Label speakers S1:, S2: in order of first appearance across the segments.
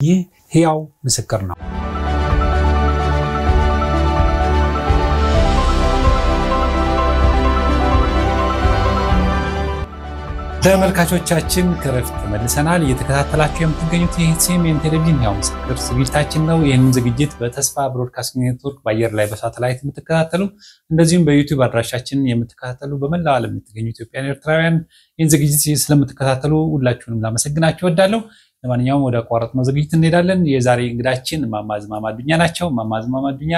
S1: ይህ ሕያው ምስክር ነው። ተመልካቾቻችን ከረፍት ተመልሰናል። እየተከታተላችሁ የምትገኙት የሲኤምኤን ቴሌቪዥን ሕያው ምስክር ዝግጅታችን ነው። ይህንን ዝግጅት በተስፋ ብሮድካስቲንግ ኔትወርክ በአየር ላይ በሳተላይት የምትከታተሉ እንደዚሁም በዩቲዩብ አድራሻችን የምትከታተሉ በመላው ዓለም የምትገኙ ኢትዮጵያውያን ኤርትራውያን ይህን ዝግጅት ስለምትከታተሉ ሁላችሁንም ላመሰግናችሁ እወዳለሁ። ለማንኛውም ወደ አቋራጭነው ዝግጅት እንሄዳለን። የዛሬ እንግዳችን እማማ ዝማማ አዱኛ ናቸው። እማማ ዝማማ አዱኛ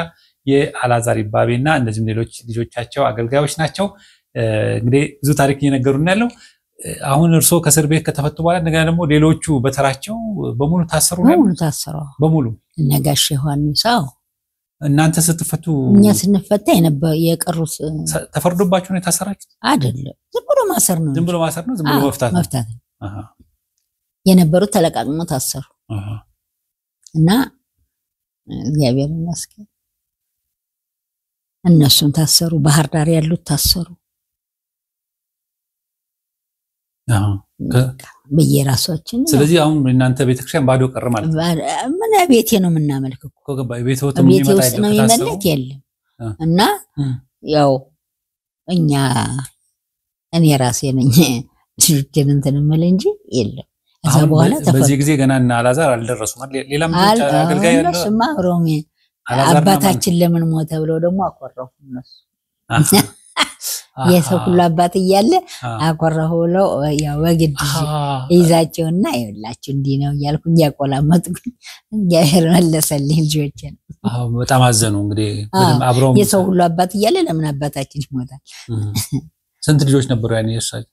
S1: የአላዛር ይባቤና እንደዚሁም ሌሎች ልጆቻቸው አገልጋዮች ናቸው። እንግዲህ ብዙ ታሪክ እየነገሩን ያለው አሁን እርሶ ከእስር ቤት ከተፈቱ በኋላ እንደገና ደግሞ ሌሎቹ በተራቸው በሙሉ ታሰሩ ነው?
S2: በሙሉ ታሰሩ። በሙሉ
S1: ነጋሽ
S2: ዮሐንስው
S1: እናንተ ስትፈቱ
S2: እኛ ስንፈታ የቀሩት
S1: ተፈርዶባችሁ ነው የታሰራችሁት?
S2: አይደለም፣ ዝም ብሎ ማሰር ነው።
S1: ዝም ብሎ ማሰር ነው? ዝም ብሎ መፍታት ነው?
S2: የነበሩት ተለቃቅሞ ታሰሩ እና እግዚአብሔር ይመስገን እነሱም ታሰሩ። ባህር ዳር ያሉት ታሰሩ። በየራሳችን።
S1: ስለዚህ አሁን እናንተ ቤተክርስቲያን ባዶ ቀረ ማለት ነው?
S2: ምን ቤቴ ነው የምናመልከው እኮ ቤቴ ውስጥ ነው የሚመለክ የለም። እና ያው እኔ ራሴ ነኝ ልጅን እንትን እምል እንጂ የለም። እዛ በኋላ
S1: በዚህ ጊዜ ገና እና አላዛር አልደረሱም አይደል? ሌላም አገልጋይ ያለው
S2: እሱማ ሮሜ አባታችን ለምን ሞተ ብለው ደግሞ አቆረፉ እነሱ። የሰው ሁሉ አባት እያለ አቆረፉ ብለው ያው በግድ ይዛቸውና ይኸውላችሁ እንዲህ ነው እያልኩኝ ያቆላመጥኩኝ እግዚአብሔር መለሰልኝ ልጆችን።
S1: በጣም አዘኑ። እንግዲህ አብረው
S2: የሰው ሁሉ አባት እያለ ለምን አባታችን ይሞታል?
S1: ስንት ልጆች ነበሩ ያኔ እርሳቸው?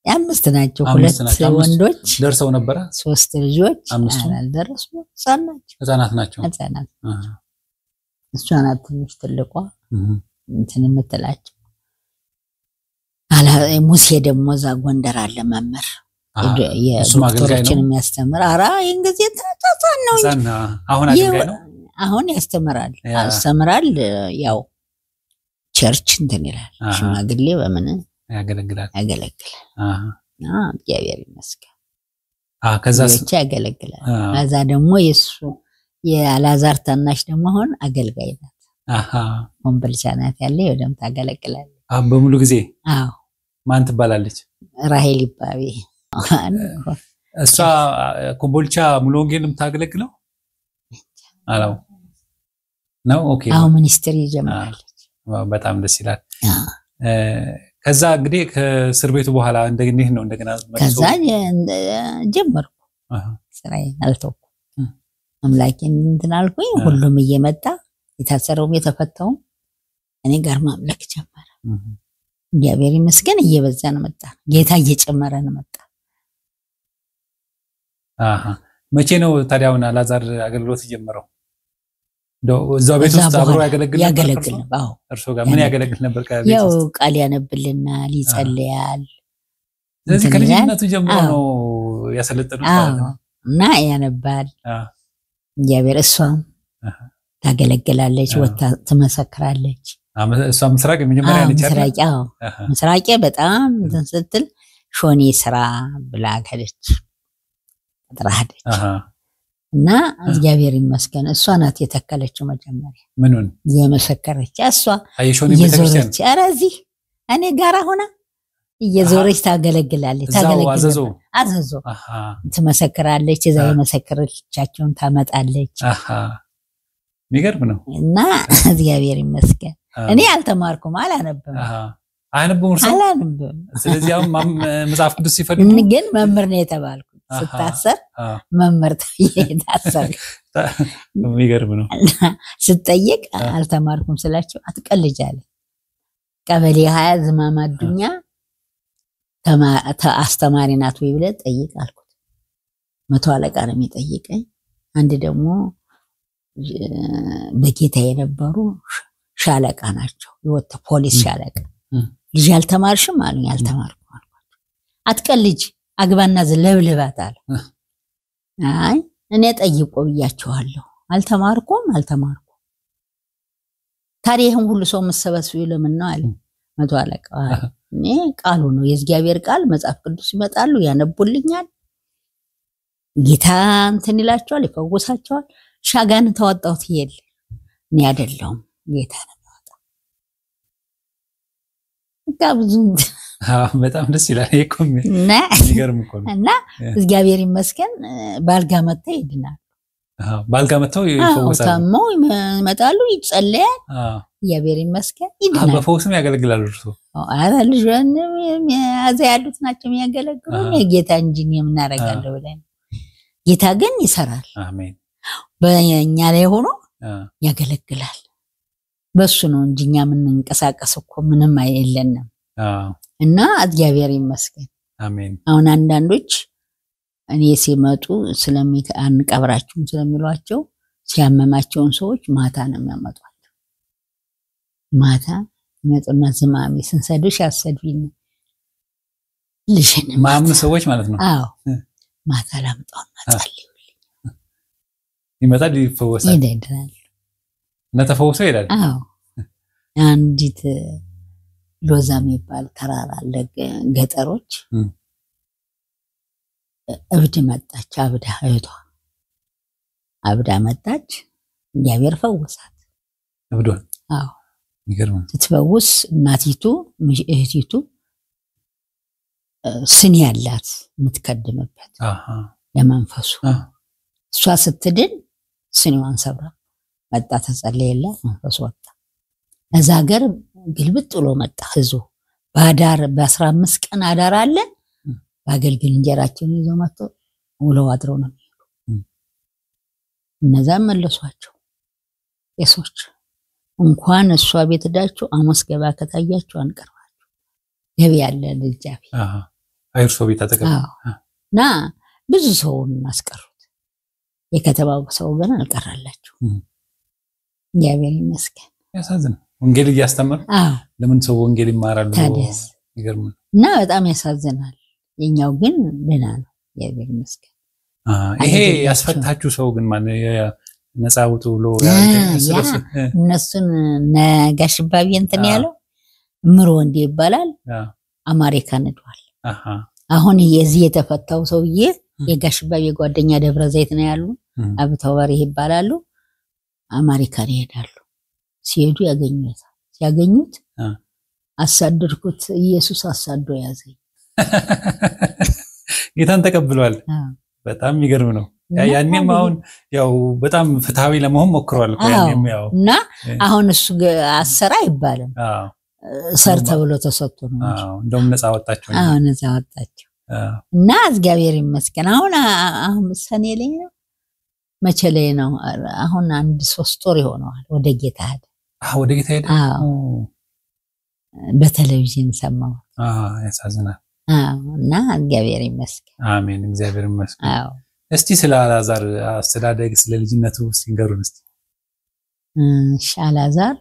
S2: 5 ናቸው። 2 ወንዶች
S1: ደርሰው ነበር።
S2: 3 ልጆች አልደረሱም።
S1: ህፃናት ናቸው።
S2: እሷ ናት ትንሽ ትልቋ እንትን የምትላቸው። ሙሴ ደግሞ እዛ ጎንደር አለ መምህር የዶክተሮችን የሚያስተምር። እንግዲህ ተጻጻን ነው
S1: አሁን አገልጋይ ነው።
S2: አሁን ያስተምራል። ያው ቸርች እንትን ይላል። ሽማግሌ በምን
S1: ያገለግላል።
S2: እግዚአብሔር ይመስገን።
S1: ከዛስ
S2: ያገለግላል። ከዛ ደግሞ የአላዛር ታናሽ ደግሞ አሁን አገልጋይ ናት። ኮምቦልቻ ናት ያለ ወደም ታገለግላለች
S1: በሙሉ ጊዜ። ማን ትባላለች?
S2: ራሄል ይባቤ።
S1: እሷ ኮምቦልቻ ሙሉ ወንጌል የምታገለግለው አላው ነው? ኦኬ።
S2: አሁን ሚኒስትሪ ጀምራለች።
S1: በጣም ደስ ይላል። ከዛ እንግዲህ ከእስር ቤቱ በኋላ እንደገና
S2: ከዛ ጀመርኩ ስራዬን አልተውኩም። አምላኬን እንትን አልኩኝ። ሁሉም እየመጣ የታሰረውም የተፈታውም እኔ ጋር ማምለክ ጀመረ። እግዚአብሔር ይመስገን እየበዛ ነው መጣ። ጌታ እየጨመረ ነው መጣ።
S1: መቼ ነው ታዲያውና አላዛር አገልግሎት ጀመረው? እዛው ቤት ውስጥ አብሮ ያገለግል ነበር? አዎ። እርሱ ጋር ምን ያገለግል ነበር?
S2: ያው ቃል ያነብልናል፣ ይጸልያል።
S1: ስለዚህ ከልጅነቱ ጀምሮ ነው ያሰለጠኑት ማለት ነው።
S2: እና ያነባል። እግዚአብሔር እሷም ታገለግላለች፣ ወጣ ትመሰክራለች።
S1: እሷ ምስራቅ የመጀመሪያ ነች አይደል?
S2: ምስራቅ በጣም እንትን ስትል ሾኔ ስራ ብላ ከለች ተራሃደች። እና እግዚአብሔር ይመስገን እሷ ናት የተከለችው መጀመሪያ።
S1: ምኑን
S2: የመሰከረች እሷ
S1: አይሾኔ ቤተክርስቲያን?
S2: ኧረ እዚህ እኔ ጋር ሆና እየዞረች ታገለግላለች። አዘዞ ትመሰክራለች። እዛ የመሰከረቻቸውን ታመጣለች።
S1: የሚገርም ነው።
S2: እና እግዚአብሔር ይመስገን እኔ አልተማርኩም፣ አላነብም።
S1: አላነብም። ስለዚህ አሁን መጽሐፍ ቅዱስ ሲፈልጉ
S2: ግን መምህር ነው የተባልኩት። ስታሰር መምህር ታሰር።
S1: የሚገርም ነው።
S2: ስጠይቅ አልተማርኩም ስላቸው አትቀልጃለ። ቀበሌ 20 ዝማማ አዱኛ አስተማሪ ናት ወይ ብለህ ጠይቅ አልኩት። 100 አለቃ ነው የሚጠይቀኝ። አንድ ደግሞ በጌታ የነበሩ ሻለቃ ናቸው፣ የወጣ ፖሊስ ሻለቃ። ልጅ አልተማርሽም አሉኝ። አልተማርኩም አልኳቸው። አትቀልጅ አግባና ዘለብልባት አለ። አይ እኔ ጠይቆ ብያቸዋለሁ። አልተማርኩም። ታዲያ ይሄን ሁሉ ሰው መሰበስቡ ለምን ነው አለ 100 አለቃ። እኔ ቃሉ ነው የእግዚአብሔር ቃል መጽሐፍ ቅዱስ ይመጣሉ ያነቡልኛል። ጌታ እንትን ይላቸዋል ይፈውሳቸዋል ሻጋን ተዋጣው ትይል እኔ አይደለም ጌታ ነው ያወጣው ጋብዙ
S1: በጣም ደስ ይላል ይቆም ይገርም እኮ ነው
S2: እና እግዚአብሔር ይመስገን ባልጋ መጣ ይድናል
S1: ባልጋ መጣው ይፈውሳል
S2: ታሞ ይመጣሉ ይጸልያል እግዚአብሔር ይመስገን ይድናል
S1: በፈውስም ያገለግላል እርሱ
S2: አረ ልጅን ያዘ ያሉት ናቸው የሚያገለግሉ የጌታ እንጂ የምናረጋለው ብለን ጌታ ግን ይሰራል
S1: አሜን
S2: በእኛ ላይ ሆኖ ያገለግላል በሱ ነው እንጂኛ ምን እንቀሳቀስ እኮ ምንም አይደለንም እና እግዚአብሔር ይመስገን
S1: አሜን
S2: አሁን አንዳንዶች እኔ ሲመጡ አንቀብራችሁም ስለሚሏቸው ሲያመማቸውን ሰዎች ማታ ነው የሚያመጧቸው ማታ ይመጡና ዝማሜ ስንሰድሽ ያሰድቢኝ ልጅን
S1: ማምን ሰዎች ማለት ነው
S2: አዎ ማታ ላምጣውና ጸልዩልኝ
S1: ይመጣል ይፈወሳል
S2: ይደዳል
S1: እና ተፈውሶ ይላል
S2: አዎ አንዲት ሎዛ የሚባል ተራራ አለ ገጠሮች እብድ መጣች አብዳ እህቷ አብዳ መጣች እግዚአብሔር ፈወሳት
S1: እብዷን
S2: አዎ
S1: ይገርም
S2: ትፈውስ እናቲቱ እህቲቱ ስኒ ያላት የምትከድምበት ለመንፈሱ እሷ ስትድን ስኒዋን ሰብራ መጣ ተጸለየላት መንፈሱ ወጣ እዛ ሀገር ግልብጥ ብሎ መጣ ህዝቡ ባዳር በ15 ቀን አዳር አለ ባገልግል እንጀራቸውን ይዘው መጥቶ ውለው አድረው ነው የሚሄዱ እነዛም መለሷቸው የሶች እንኳን እሷ ቤት ዳቸው አሞስ ገባ ከታያቸው አንቀርባቸው ገቢ ያለ ልጅአፊ
S1: አይርሶ ቤት አጠገብ
S2: ና ብዙ ሰው እናስቀሩት የከተማው ሰው ግን አልቀራላችሁ እግዚአብሔር ይመስገን
S1: ያሳዝን ወንጌል እያስተማሩ ለምን ሰው ወንጌል ይማራሉ ይገርም
S2: እና በጣም ያሳዝናል የኛው ግን ደና ነው እግዚአብሔር ይመስገን
S1: ይሄ ያስፈታችሁ ሰው ግን ማን ነፃውቱ ብሎ
S2: እነሱን ነጋሽባቢ እንትን ያለው ምሮ እንደ ይባላል አሜሪካ ነዷል አሁን የዚህ የተፈታው ሰውዬ የጋሽባቢ ጓደኛ ደብረ ዘይት ነው ያሉ አብተወር ይባላሉ አሜሪካ ይሄዳሉ ሲሄዱ ያገኙታል ሲያገኙት አሳደርኩት ኢየሱስ አሳዶ ያዘኝ
S1: ጌታን ተቀብሏል በጣም ይገርም ነው ያኔም አሁን ያው በጣም ፍትሃዊ ለመሆን ሞክሯል ያኔም ያው
S2: እና አሁን እሱ አሰራ ይባላል ሰር ተብሎ ተሰጥቶ ነው
S1: እንደውም ነፃ ወጣቸው
S2: ነፃ ወጣቸው እና እግዚአብሔር ይመስገን አሁን ሰኔ ላይ ነው መቼ ላይ ነው አሁን አንድ 3 ወር ይሆነዋል ወደ ጌታ ሄደ በቴሌቪዥን ሰማው
S1: ያሳዝናል
S2: እና እግዚአብሔር ይመስገን
S1: አሜን እግዚአብሔር ይመስገን እስቲ ስለ አላዛር አስተዳደግ ስለ ልጅነቱ ሲንገሩን እስቲ
S2: አላዛር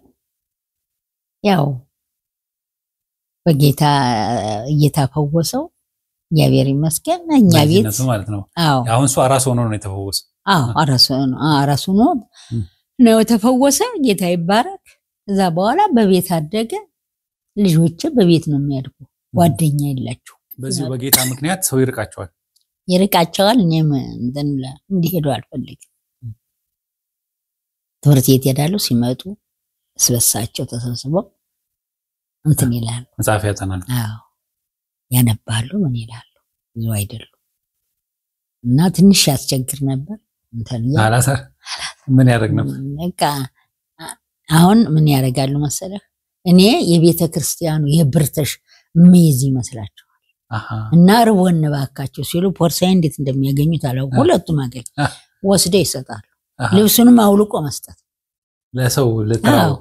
S2: ያው በጌታ እየተፈወሰው እግዚአብሔር ይመስገን እኛ ቤት
S1: ማለት ነው አሁን እሱ አራስ ሆኖ ነው የተፈወሰው
S2: አራስ ሆኖ ነው የተፈወሰ ጌታ ይባረክ እዛ በኋላ በቤት አደገ ልጆች በቤት ነው የሚያድጉ ጓደኛ የላችሁ
S1: በዚህ በጌታ ምክንያት ሰው
S2: ይርቃቸዋል እኔም እንዲሄዱ አልፈልግም ትምህርት ቤት ይሄዳሉ ሲመጡ ስበሳቸው ተሰብስበው እንትን ይላሉ
S1: መጽሐፍ ያጠናሉ
S2: ያነባሉ ምን ይላሉ ብዙ አይደሉ እና ትንሽ ያስቸግር ነበር እንትን
S1: አላዛር ምን ያደርግ ነበር
S2: በቃ አሁን ምን ያደርጋሉ መሰለህ እኔ የቤተ ክርስቲያኑ የብርተሽ ምይዝ ይመስላችኋል እና ርቦን ባካቸው ሲሉ ፖርሳይ እንዴት እንደሚያገኙት አላው ሁለቱም አገኝ ወስደ ይሰጣሉ ልብሱንም አውልቆ መስጠት
S1: ለሰው ለተራው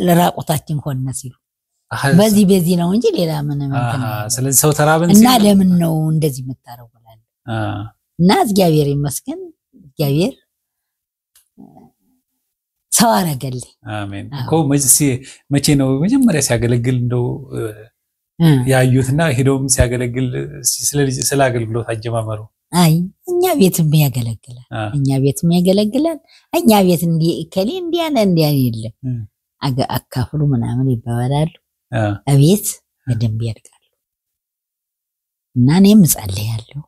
S2: ለራቆታችን ሆነ ሲሉ በዚህ ነው እንጂ ሌላ ምንም እንትን
S1: ስለዚህ ሰው ተራበን
S2: እና ለምን ነው እንደዚህ መታረውላል እና እግዚአብሔር ይመስገን እግዚአብሔር ሰው አረገልኝ
S1: አሜን እኮ መቼ ነው መጀመሪያ ሲያገለግል እንደው ያዩትና ሄዶም ሲያገለግል ስለ አገልግሎት አጀማመሩ
S2: አይ እኛ ቤትም ያገለግላል እኛ ቤት እንዲ ከሊ እንዲያለ የለም አካፍሉ ምናምን ይባላሉ አቤት በደንብ ያድጋሉ እና እኔም ጸልያለሁ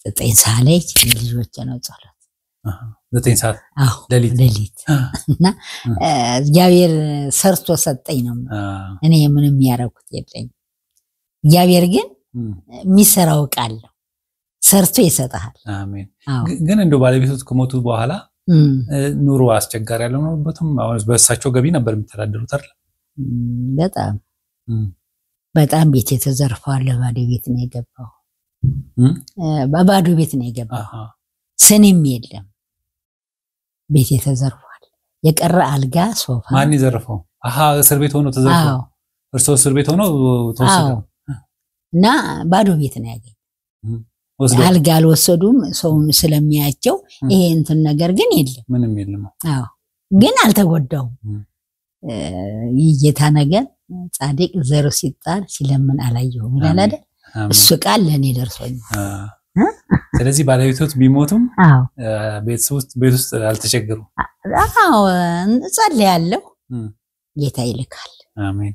S2: 9 ሰዓት ላይ ልጆቼ ነው ጸሎት
S1: 9 ሰዓት
S2: አዎ ሌሊት እና እግዚአብሔር ሰርቶ ሰጠኝ ነው እኔ ምንም ያረኩት የለኝ እግዚአብሔር ግን የሚሰራው ቃል ነው ሰርቶ ይሰጣል
S1: አሜን ግን እንደው ባለቤቶት ከሞቱ በኋላ ኑሮ አስቸጋሪ ያለው ነው አሁን በእሳቸው ገቢ ነበር የሚተዳደሩት አይደል
S2: በጣም ቤት የተዘርፈዋል ባዶ ቤት ነው የገባው በባዶ ቤት ነው የገባው ስንም የለም ቤት የተዘርፈዋል የቀረ አልጋ ሶፋ
S1: ማን ይዘርፈው እስር ቤት ሆኖ ተዘርፈው እርሶ እስር ቤት ሆኖ ተወሰደው
S2: እና ባዶ ቤት ነው ያገኘ አልጋ አልወሰዱም ሰውን ስለሚያቸው ይሄ እንትን ነገር ግን የለም
S1: ምንም የለም
S2: ግን አልተጎዳው ይጌታ ነገር ጻድቅ ዘሩ ሲጣል ሲለምን አላየው ይላል አይደል እሱ ቃል ለኔ ደርሶኝ
S1: ስለዚህ ባለቤቶት ቢሞቱም ቤት ውስጥ አልተቸገሩ
S2: ጸልያለሁ ጌታ ይልካል
S1: አሜን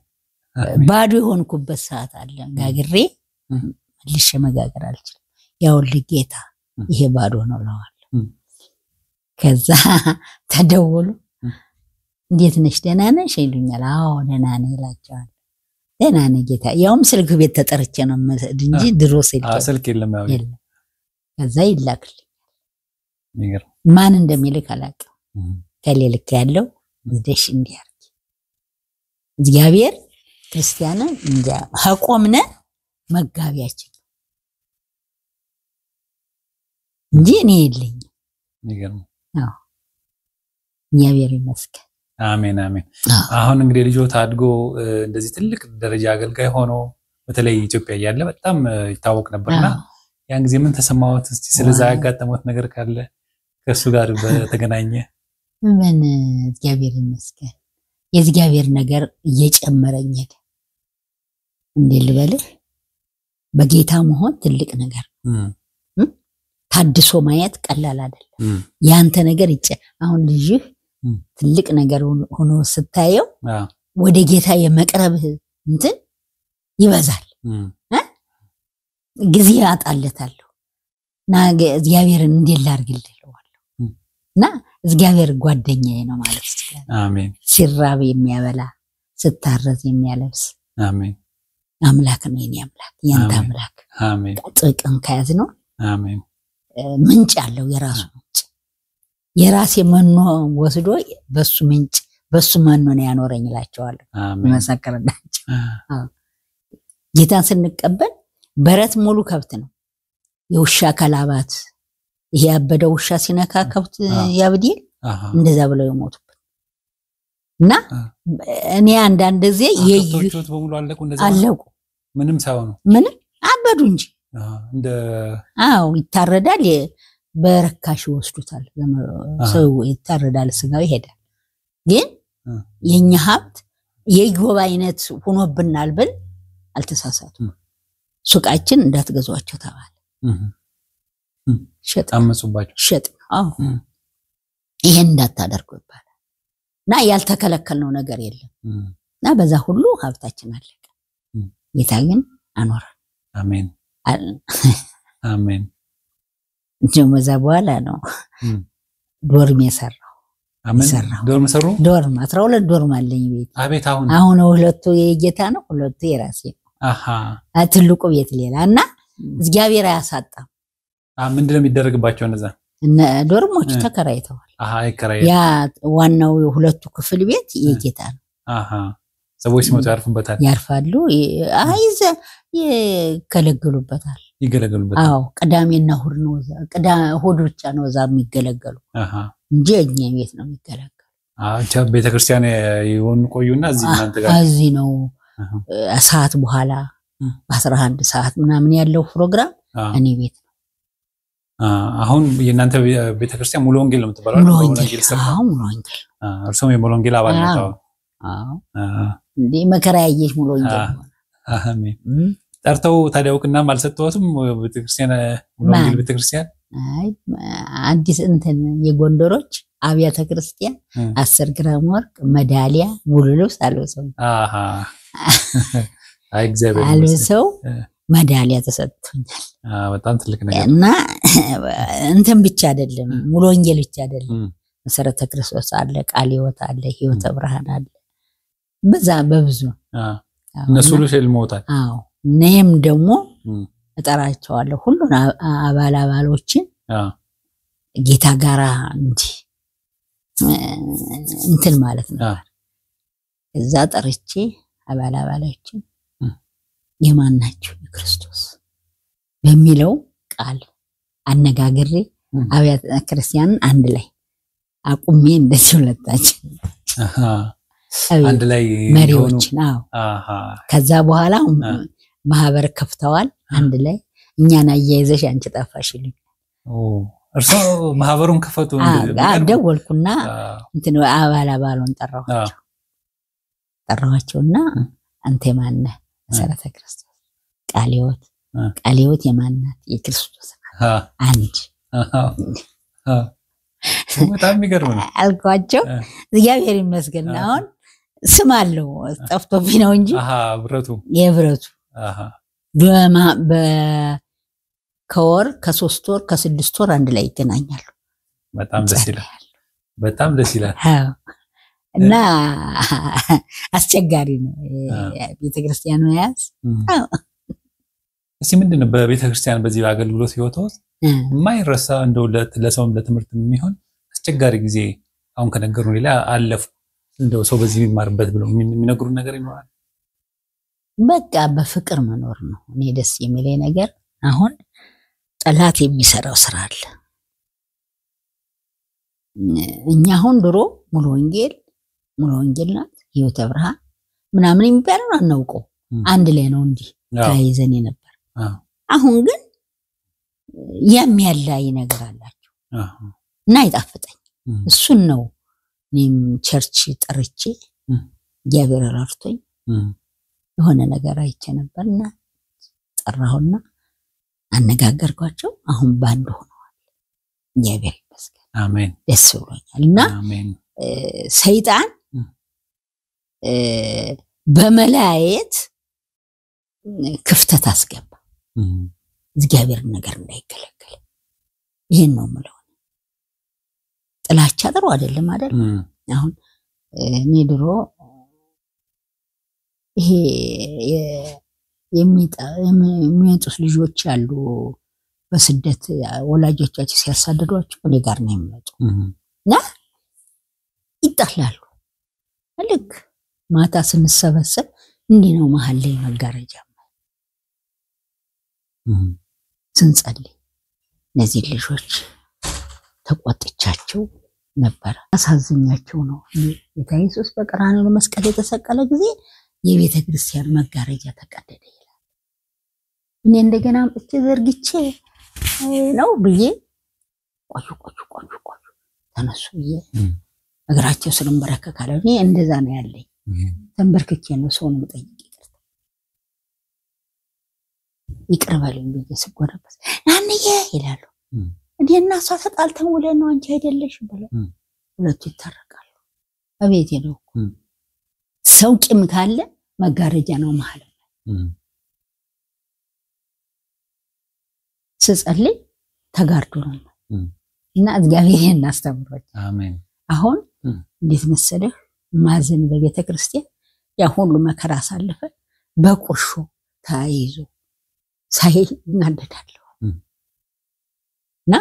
S2: ባዶ የሆንኩበት ሰዓት አለ ጋግሬ ልሽ መጋገር አልችልም ያው ጌታ ይሄ ባዶ ነው ለዋል ከዛ ተደውሉ እንዴት ነሽ ደህና ነሽ ይሉኛል አዎ ደህና ነኝ ይላቸዋል ደህና ነኝ ጌታ ያውም ስልክ ቤት ተጠርቼ ነው እንጂ ድሮ
S1: ስልክ የለም ያው
S2: ከዛ ይላክልኝ ማን እንደሚልክ አላውቅም ከሌልክ ያለው ደሽ እንዲያርግ እግዚአብሔር ክርስቲያንን እንጃ አቆምነ መጋቢያችን እንጂ እኔ የለኝ
S1: ይገርም
S2: እግዚአብሔር ይመስገን
S1: አሜን አሜን አሁን እንግዲህ ልጆት አድጎ እንደዚህ ትልቅ ደረጃ አገልጋይ ሆኖ በተለይ ኢትዮጵያ ያለ በጣም ይታወቅ ነበርና ያን ጊዜ ምን ተሰማዎት እስቲ ስለዛ ያጋጠመው ነገር ካለ ከሱ ጋር በተገናኘ
S2: ምን እግዚአብሔር ይመስገን የእግዚአብሔር ነገር እየጨመረኝ ሄደ እንዴ ልበልህ በጌታ መሆን ትልቅ ነገር ታድሶ ማየት ቀላል አይደለም ያንተ ነገር አሁን ልጅህ ትልቅ ነገር ሆኖ ስታየው ወደ ጌታ የመቅረብ እንትን ይበዛል ጊዜ አጣለታለሁ ና እግዚአብሔርን እንዴት ላርግልህ እና እግዚአብሔር ጓደኛዬ ነው ማለት ይችላል
S1: አሜን
S2: ሲራብ የሚያበላ ስታረዝ የሚያለብስ
S1: አሜን
S2: አምላክ ነው የኔ አምላክ ያንተ አምላክ
S1: አሜን
S2: ጥቅም ከያዝ ነው
S1: አሜን
S2: ምንጭ አለው የራሱ ምንጭ የራሴ መኖ ወስዶ በሱ ምንጭ በሱ መኖ ነው ያኖረኝ ይላቸዋለሁ
S1: አሜን
S2: መሰከረላቸው ጌታን ስንቀበል በረት ሙሉ ከብት ነው የውሻ ከላባት ይሄ ያበደ ውሻ ሲነካ ከብት ያብዲል እንደዛ ብለው ይሞቱበት እና እኔ አንዳንድ ጊዜ
S1: የዩት በሙሉ አለቁ ምንም ሳይሆኑ
S2: ምንም አበዱ እንጂ
S1: እንደ
S2: ይታረዳል በረካሽ ወስዱታል ሰው ይታረዳል ስጋው ይሄዳል ግን የኛ ሀብት የኢዮብ አይነት ሆኖብናል ብል አልተሳሳቱም ሱቃችን እንዳትገዟቸው ተባለ ሸጥ
S1: አመጹባቸው
S2: ሸጥ ይሄን እንዳታደርጉ ይባላል እና ያልተከለከልነው ነገር የለም እና በዛ ሁሉ ሀብታችን አለቀ ጌታ ግን አኖረን
S1: አሜን አሜን
S2: ጀመዛ በኋላ ነው ዶርም የሰራው
S1: ዶርም ሰሩ
S2: ዶርም 12 ዶርም አለኝ ቤት
S1: አቤት
S2: አሁን ሁለቱ የጌታ ነው ሁለቱ የራሴ ነው ትልቁ ቤት ሌላና እግዚአብሔር አያሳጣም
S1: ምንድነው የሚደረግባቸው እነዛ
S2: ዶርሞች ተከራይተዋል
S1: ይከራይ
S2: ያ ዋናው የሁለቱ ክፍል ቤት የጌታ ነው
S1: ሰዎች ሲመጡ
S2: ያርፋሉ አይዘ ይገለገሉበታል ቅዳሜና እሑድ ነው እሑድ ብቻ ነው እዛ የሚገለገሉ እንጂ እኛ ቤት ነው የሚገለገሉ
S1: ቤተክርስቲያን ይሆን ቆዩና
S2: እዚህ ነው ሰዓት በኋላ 11 ሰዓት ምናምን ያለው ፕሮግራም እኔ ቤት ነው
S1: አሁን የእናንተ ቤተክርስቲያን ሙሉ ወንጌል ነው የምትባለው
S2: ሙሉ ወንጌል ሙሉ ወንጌል
S1: እርሶም የሙሉ ወንጌል አባል ነው
S2: እንዴ መከራ ያየሽ ሙሉ ወንጌል
S1: አሜን ጠርተው ታዲያውቅና ማልሰጠውትም ቤተክርስቲያን ሙሉ ወንጌል ቤተክርስቲያን
S2: አዲስ እንትን የጎንደሮች አብያተ ክርስቲያን 10 ግራም ወርቅ ሜዳሊያ ሙሉ ልብስ አልብሰው
S1: አይ እግዚአብሔር
S2: አልብሰው ሜዳሊያ ተሰጥቶኛል
S1: በጣም ትልቅ ነገር
S2: እና እንትን ብቻ አይደለም ሙሉ ወንጌል ብቻ አይደለም መሰረተ ክርስቶስ አለ ቃል ሕይወት አለ ሕይወት ብርሃን አለ በዛ በብዙ
S1: እነሱ ሸልመውታል
S2: አዎ ነም ደግሞ እጠራቸዋለሁ ሁሉን አባሎችን ጌታ ጋራ እንትን ማለት ነው እዛ ጠርቼ አባሎችን የማናቸው የክርስቶስ በሚለው ቃል አነጋግሬ አብያተ ክርስቲያንን አንድ ላይ አቁሜ እንደዚህ ሁለታችን
S1: አንድ ላይ
S2: መሪዎች ነው ከዛ በኋላ ማህበር ከፍተዋል አንድ ላይ እኛን አያይዘሽ አንቺ ጠፋሽልኝ
S1: እርሶ ማህበሩን ከፈቱ
S2: ደወልኩና እንትን አባሉን ጠራዋቸውና አንተ ማን ነህ መሰረተ ክርስቶስ ቃል ሕይወት የማናት የክርስቶስ አንድ
S1: በጣም የሚገርም ነው
S2: አልኳቸው እግዚአብሔር ይመስገን አሁን ስም አለው ጠፍቶብኝ ነው እንጂ የብረቱ ከወር ከ3 ወር ከ6 ወር አንድ ላይ ይገናኛሉ
S1: በጣም ደስ ይላል
S2: እና አስቸጋሪ ነው ቤተክርስቲያኑ ያዝ
S1: እሺ ምንድነው በቤተክርስቲያን በዚህ አገልግሎት ህይወቶስ ማይረሳ እንደው ለሰውም ለትምህርት የሚሆን አስቸጋሪ ጊዜ አሁን ከነገሩ ሌላ አለፉ እንደው ሰው በዚህ ቢማርበት ብለው የሚነግሩ ነገር ይኖራል
S2: በቃ በፍቅር መኖር ነው እኔ ደስ የሚለኝ ነገር አሁን ጠላት የሚሰራው ስራ አለ እኛ አሁን ድሮ ሙሉ ወንጌል ናት ሕይወት ብርሃን ምናምን የሚባለው አናውቀው አንድ ላይ ነው እንዴ ታይዘን ነበር አሁን ግን የሚያላይ ነገር አላችሁ እና ይጣፍጠኝ እሱን ነው እኔም ቸርች ጠርቼ እግዚአብሔር ረድቶኝ የሆነ ነገር አይቼ ነበርና ጠራሁና አነጋገርኳቸው አሁን ባንድ ሆነዋል እግዚአብሔር ይመስገን
S1: አሜን
S2: ደስ ብሎኛልና ሰይጣን በመላእክት ክፍተት አስገባ እግዚአብሔር ነገር እንዳይከለከል ይሄን ነው ማለት ጥላቻ ጥሩ አይደለም አይደል አሁን እኔ ድሮ ይሄ የሚመጡት ልጆች አሉ በስደት ወላጆቻቸው ሲያሳደዷቸው እኔ ጋር ነው የሚመጡ እና ይጣላሉ ልክ ማታ ስንሰበሰብ እንዲህ ነው መሃል ላይ መጋረጃ ስንጸልይ እነዚህ ልጆች ተቆጥቻቸው ነበር አሳዝኛቸው ነው ጌታ ኢየሱስ በቀራንዮ መስቀል የተሰቀለ ጊዜ የቤተ ክርስቲያን መጋረጃ ተቀደደ ይላል እኔ እንደገና እቺ ዘርግቼ ነው ብዬ ቆዩ ተነሱ እግራቸው ስለምበረከካለ እኔ እንደዛ ነው ያለኝ ተንበርክኬ ነው ሰውን መጠየቅ ይቅርበልኝ ብዬ ስጎነበስ ናንዬ ይላሉ እንዴና እሷ ተጣልተን ውለን ነው አንቺ አይደለሽ ብለው ሁለቱ ይታረቃሉ አቤት ነው ሰው ቂም ካለ መጋረጃ ነው መሃል ስጸልይ ተጋርዶ ነው እና እግዚአብሔርን አስተምሮኝ
S1: አሜን
S2: አሁን እንዴት መሰለህ ማዘን በቤተ ክርስቲያን ያ ሁሉ መከራ ሳለፈ በቁርሾ ታይዞ ሳይል እናደዳለሁ እና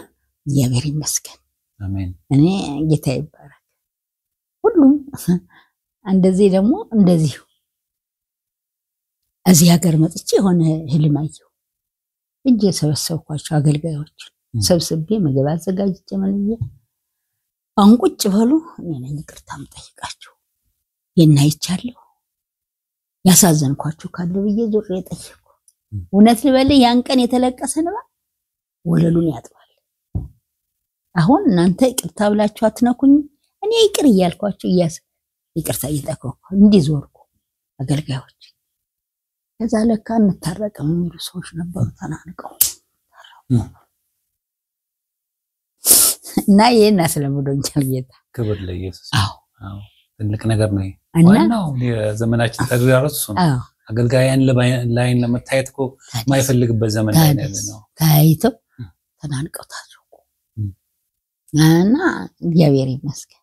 S2: እግዚአብሔር ይመስገን
S1: አሜን
S2: እኔ ጌታ ይባረክ ሁሉም እንደዚህ ደግሞ እንደዚህ እዚህ ሀገር መጥቼ ሆነ ህልማየሁ እንጂ ሰበሰብኳቸው አገልጋዮች ሰብስቤ ምግብ አዘጋጅቼ መልዬ አንቁጭ በሉ እኔ ነኝ ይቅርታ የምጠይቃቸው የናይቻለሁ ያሳዘንኳችሁ ካለ ብዬ ዙሬ ጠየቅኩ እውነት ልበል ያን ቀን የተለቀሰ ነው ወለሉን ያጥባል አሁን እናንተ ይቅርታ ብላችሁ አትነኩኝ እኔ ይቅር እያልኳችሁ ይቅርታ እየጠየቅኩ እንዲዞርኩ አገልጋዮች ከዛ ለካ እንታረቀም የሚሉ ሰዎች ነበሩ ተናንቀው እና ይሄን አስለምዶኛል ጌታ
S1: ክብር ለኢየሱስ
S2: አዎ
S1: ትልቅ ነገር ነው ዋናው የዘመናችን ተግዳሮት ነው አገልጋያን ላይን ለመታየት እኮ ማይፈልግበት ዘመን ላይ ነው
S2: ታይተው ተናንቀው ታረቁ እና እግዚአብሔር ይመስገን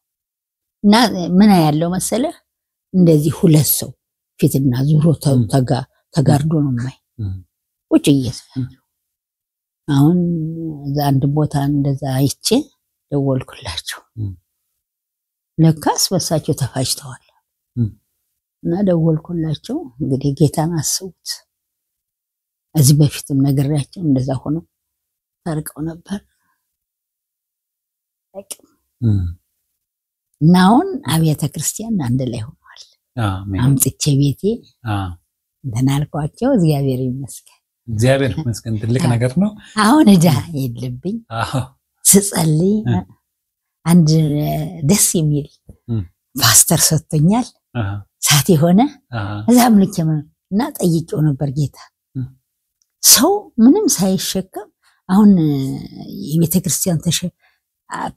S2: እና ምን ያለው መሰለ እንደዚህ ሁለት ሰው ፊትና ዙሮ ተጋርዶ ነው ማይ ውጭ እየሰራ አሁን አንድ ቦታ እንደዛ አይቼ ደወልኩላቸው ለካስ በሳቸው ተፋጭተዋል እና ደወልኩላቸው እንግዲህ ጌታን አስቡት እዚህ በፊትም ነገራቸው እንደዛ ሆኖ ታርቀው ነበር ናውን አብያተ ክርስቲያን አንድ ላይ ሆኗል አሜን አምጥቼ ቤቴ እንደናልኳቸው እግዚአብሔር ይመስገን
S1: ትልቅ ነገር ነው
S2: አሁን እዳ የለብኝ ስጸልይ አንድ ደስ የሚል ፓስተር ሰጥቶኛል ሳት የሆነ እዛም ልከመና ጠይቄው ነበር ጌታ ሰው ምንም ሳይሸከም አሁን የቤተ ክርስቲያን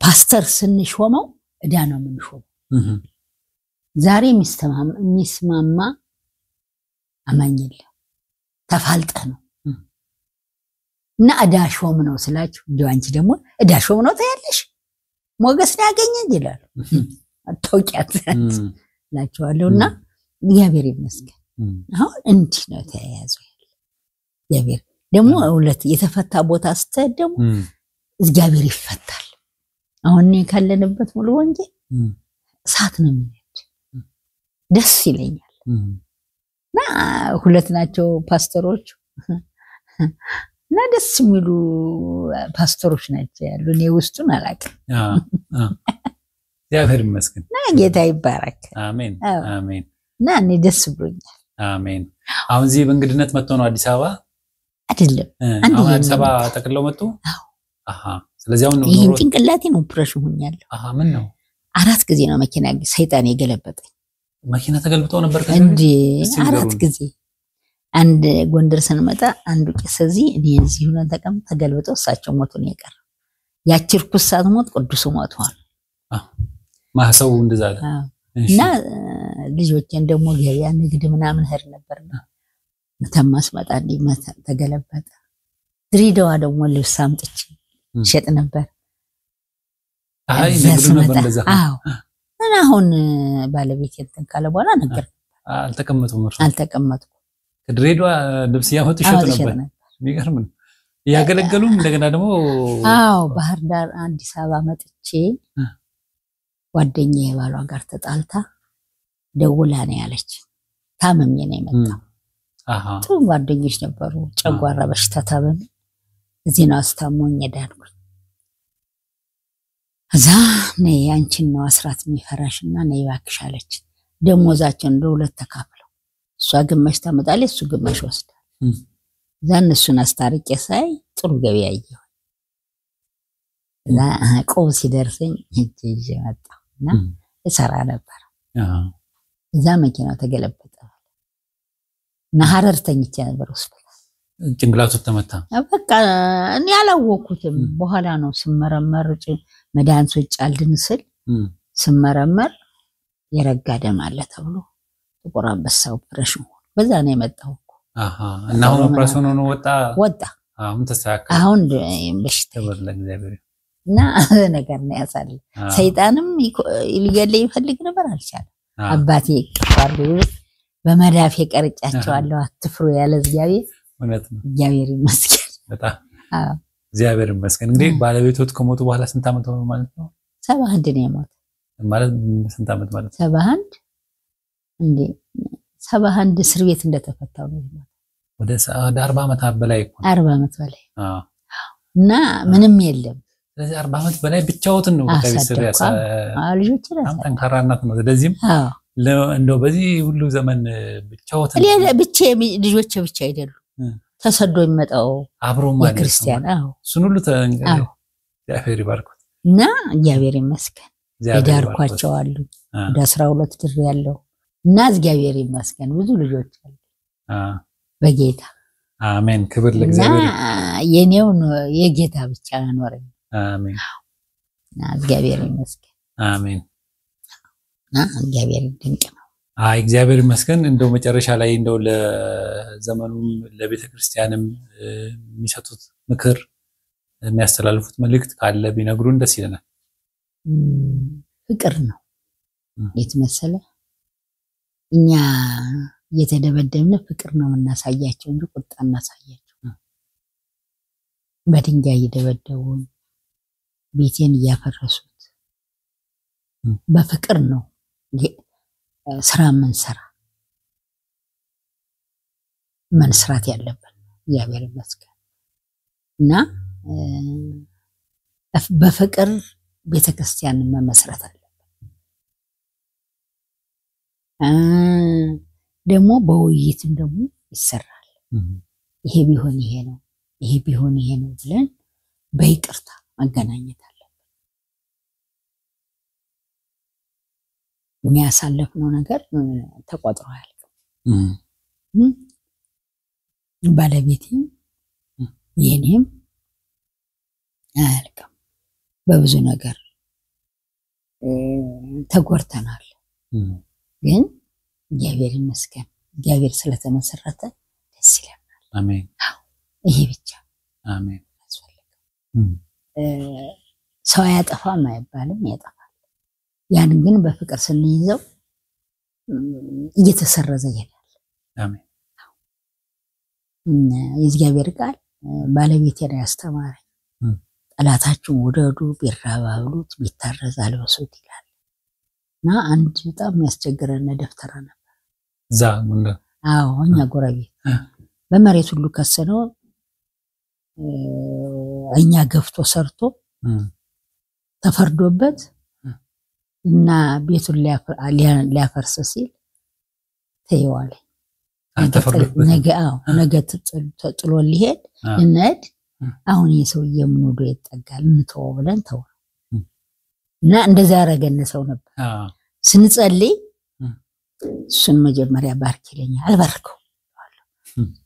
S2: ፓስተር ስንሾመው እዳ ነው ምንሾመው ዛሬ የሚስማማ አማኝለ ተፋልጠ ነው እና እዳ ሾም ነው ስላችሁ ዲዋንቺ ደግሞ እዳ ሾም ነው ታያለሽ ሞገስ ያገኘኝ ይላል አጥቂያት ላችኋለሁና እግዚአብሔር ይመስገን አሁን እንዲህ ነው ተያያዘው እግዚአብሔር ደግሞ ሁለት የተፈታ ቦታ ስተደሙ እግዚአብሔር ይፈታል አሁን ካለንበት ሙሉ ወንጌል ሳት ነው የሚነድ ደስ ይለኛል እና ሁለት ናቸው ፓስተሮች እና ደስ የሚሉ ፓስተሮች ናቸው ያሉ እኔ ውስጡን አላውቅም
S1: እግዚአብሔር ይመስገን
S2: እና ጌታ ይባረክ
S1: አሜን አሜን
S2: እና እኔ ደስ ብሎኛል
S1: አሜን አሁን እዚህ በእንግድነት መጥተው ነው አዲስ አበባ
S2: አይደለም
S1: አሁን አዲስ አበባ ተቀለው መጡ ስለዚህ አሁን ነው
S2: ይሄን ጭንቅላቴ ነው ኦፕሬሽን ሆኛለሁ
S1: ምን ነው
S2: 4 ጊዜ ነው መኪና ሰይጣን የገለበጠኝ
S1: መኪና ተገልብጠው ነበር
S2: እንዴ 4 ጊዜ አንድ ጎንደር ስንመጣ አንዱ ቄስ እዚህ እኔ እዚህ ሆነ ተገልብጠው እሳቸው ሞቱ ነው የቀረ ያችርኩስ ሰዓት ሞት ቅዱስ ሞቷል ማህሰው እንደዛ እና ልጆቼን ደግሞ ገበያ ንግድ ምናምን ሄድ ነበርና መተማስ መጣ ተገለበጠ ድሬዳዋ ደግሞ ልብስ አምጥቼ ሸጥ ነበር
S1: አይ ንግዱ ነበር እንደዛ
S2: እና አሁን ባለቤት እንትን ካለ በኋላ ነገር አልተቀመጥኩም
S1: ከድሬዳዋ ልብስ ያመጡ ሸጥ ነበር የሚገርም ነው ያገለገሉም እንደገና ደግሞ
S2: ባህር ዳር አዲስ አበባ መጥቼ ጓደኛዬ ባሏ ጋር ተጣልታ ደውላ ነው ያለች ታመም የኔ መጣው ጥሩ ጓደኞች ነበሩ ጨጓራ በሽታ ታመም እዚህ ነው አስታሞኝ ዳንኩኝ እዛ ነይ አንቺን ነው አስራት የሚፈራሽና ነይ ባክሽ አለች ደሞዛቸውን ለሁለት ተካፍለው እሷ ግማሽ ታመጣለች እሱ ግማሽ ወስዳል ዛን እሱን አስታርቄ ሳይ ጥሩ ገቢ ያየው ቆብ ሲደርሰኝ እጄ መጣና እሰራ ነበር እዛ መኪናው ተገለበጠ እና ሐረር ተኝቼ ነበር ሆስፒታል
S1: ጭንቅላቱ ተመታ
S2: በቃ እኔ ያላወኩትም በኋላ ነው ስመረመር መድኃኒቶች አልድንስል ስመረመር የረጋ ደም አለ ተብሎ ጥቁር አንበሳ ኦፕሬሽን በዛ ነው የመጣው
S1: እና አሁን ኦፕሬሽኑ ነው ወጣ አሁን ተሳካ
S2: አሁን በሽታ
S1: ተበለ እግዚአብሔር
S2: እና ነገር ነው ያሳለ ሰይጣንም ሊገለይ ይፈልግ ነበር አልቻለም አባቴ ቃሉ በመዳፍ የቀርጫቸዋለሁ አትፍሩ ያለ እግዚአብሔር
S1: እውነት ነው
S2: እግዚአብሔር ይመስገን
S1: በጣም እግዚአብሔር ይመስገን እንግዲህ ባለቤቶት ከሞቱ በኋላ ስንት አመት ሆነ ማለት ነው
S2: 71 ነው የሞት
S1: ማለት ስንት አመት ማለት
S2: 71 እንዴ 71 እስር ቤት እንደተፈታው ነው
S1: ወደ 40 አመት በላይ
S2: 40 አመት በላይ እና ምንም የለም
S1: ስለዚህ 40 አመት በላይ ብቻውትን ነው ከቤተሰብ
S2: ልጆች
S1: ጠንካራ እናት ነው ስለዚህም እንደው በዚህ ሁሉ ዘመን ብቻውትን
S2: ብቻ ልጆች ብቻ አይደሉ ተሰዶ ይመጣው
S1: አብሮ ማለት
S2: ክርስቲያን
S1: እሱን ሁሉ እግዚአብሔር ይባርኩት
S2: እና እግዚአብሔር ይመስገን ይዳርኳቸው አሉ ወደ 12 ድር ያለው እና እግዚአብሔር ይመስገን ብዙ ልጆች አሉ በጌታ
S1: አሜን ክብር ለእግዚአብሔር
S2: የኔው የጌታ ብቻ አኖረኝ
S1: አሜን
S2: እና እግዚአብሔር ይመስገን
S1: አሜን
S2: እና እግዚአብሔር ድንቅ ነው
S1: እግዚአብሔር ይመስገን እንደው መጨረሻ ላይ እንደው ለዘመኑም ለቤተክርስቲያንም የሚሰጡት ምክር የሚያስተላልፉት መልእክት ካለ ቢነግሩን ደስ ይለናል።
S2: ፍቅር ነው የተመሰለ እኛ የተደበደብነ ፍቅር ነው እናሳያቸው እንጂ ቁጣ እናሳያቸው። በድንጋይ ይደበደቡን ቤቴን ያፈረሱት በፍቅር ነው ስራ መንስራት ያለበት እግዚአብሔር ይመስገን እና በፍቅር ቤተክርስቲያን መመስረት አለበት። ደግሞ በውይይትም ደግሞ ይሰራል። ይሄ ቢሆን ይሄ ነው ይሄ ቢሆን ይሄ ነው ብለን በይቅርታ መገናኘት አለበት። እኛ ያሳለፍነው ነገር ተቆጥሮ አያልቅም። ባለቤቴም የኔም አያልቅም። በብዙ ነገር ተጎርተናል። ግን እግዚአብሔር ይመስገን እግዚአብሔር ስለተመሰረተ ደስ ይለናል።
S1: አሜን።
S2: ይሄ ብቻ
S1: አሜን።
S2: ሰው ያጠፋም አይባልም ያጠፋል። ያን ግን በፍቅር ስንይዘው እየተሰረዘ ይሄዳል።
S1: አሜን።
S2: የእግዚአብሔር ቃል ባለቤቴ ላይ ያስተማረኝ ጠላታችሁን ውደዱ ቢራባብሉት ቢታረዝ አልበሱት ይላል። እና አንድ በጣም የሚያስቸግረን ደፍተራ ነበር
S1: ዛ ሙንደ
S2: እኛ ጎረቤት በመሬት ሁሉ ከሰነው እኛ ገፍቶ ሰርቶ ተፈርዶበት እና ቤቱን ሊያፈርስ ሲል ተይዋለ ነገ ተጥሎ ሊሄድ እንድ አሁን የሰውዬ ምን ወዶ ይጠጋል እንተው ብለን ተው እና እንደዛ ያረገነ ሰው ነበር። ስንጸልይ እሱን መጀመሪያ ባርክ ይለኛል አልባርከው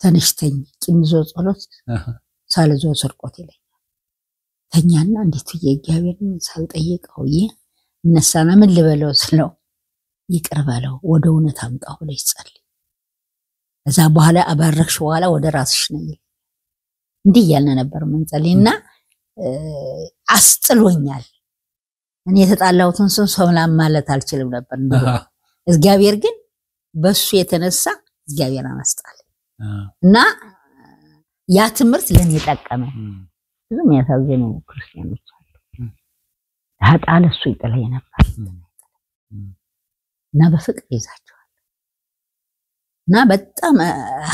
S2: ተነሽተኝ ቂምዞ ጸሎት ሳልዞ ስርቆት ይለኛል ተኛና እንዴት የእግዚአብሔርን ሳልጠይቀው እነሳና ምን ልበለው ስለው ይቅር በለው ወደ እውነት አምጣው ብለሽ ጸልይ እዛ በኋላ አባረክሽ በኋላ ወደ ራስሽ ነኝ እንዲህ ያለ ነበር መንጸልይና አስጥሎኛል። እኔ የተጣላሁትን ሰው ማለት አልችልም ነበር እግዚአብሔር ግን በሱ የተነሳ እግዚአብሔር አመስጣል እና ያ ትምህርት ለኔ ተጠቀመ። ብዙም ያሳዘኑ ክርስቲያኖች አሉ ታጣለ እሱ ይጥለኝ ነበር እና በፍቅር ይዛቸዋል እና በጣም